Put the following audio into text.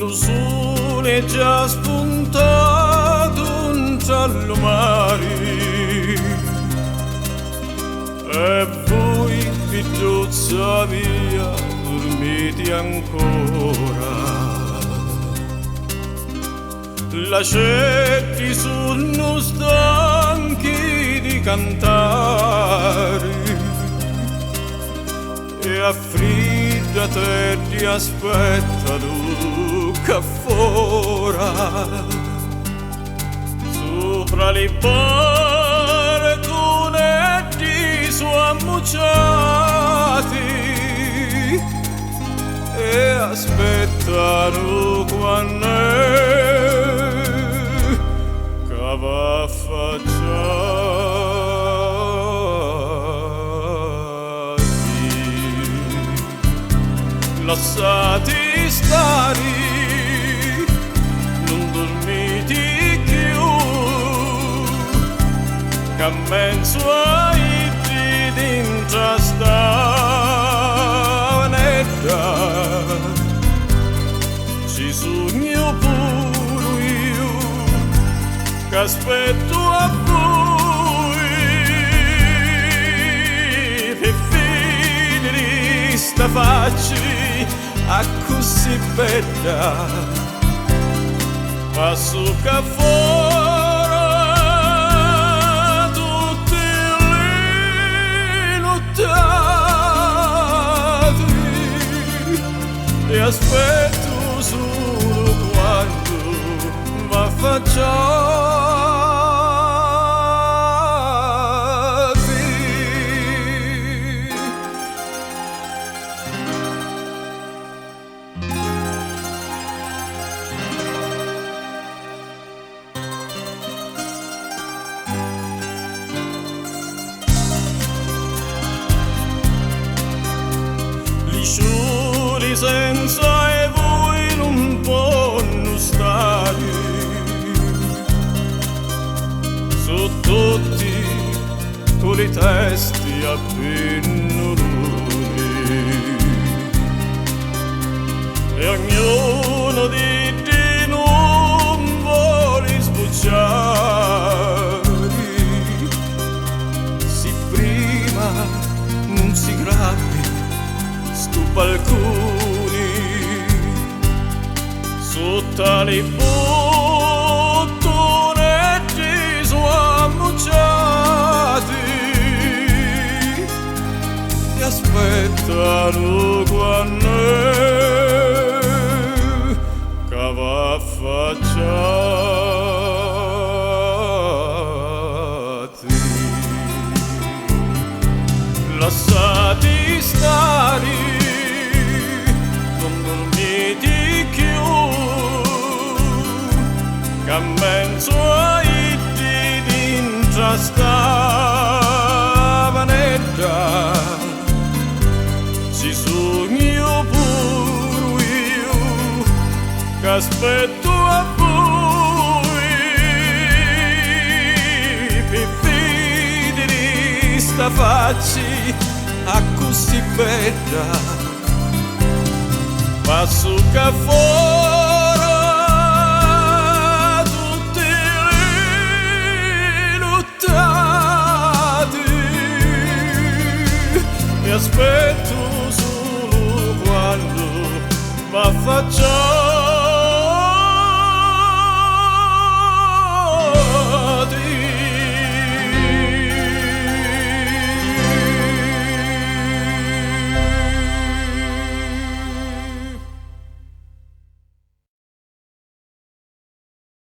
lo sole è già spuntato in giallo mare e voi figliuzza mia dormite ancora. Lasciati sono stanchi di cantare e affriddate ti aspettano che fora sopra le barconetti su ammucciati e aspettano quando che va affacciati. Lasciati stare, non dormite più, che mezzo ai dentro sta netta, ci sogno pure io, che aspetto a voi, per finire sta faccia a così bella, passo che fuori tutte le nottate e aspetto solo quando m'affacciate. Sciuri senza e voi non possono stare, su tutti con le teste a pennoloni e ognuno di te non vuole sbocciare, si prima non si grappi stu balconi sotto le bottonetti su ammucciati ti aspettano quando che va affacciati. Lasciati stare, che mezzo ai dentro sta vanetta, ci sogno pure io, che aspetto a voi, per vedere sta faccia a così bella, passo che fuori aspetto solo quando m'affaccio.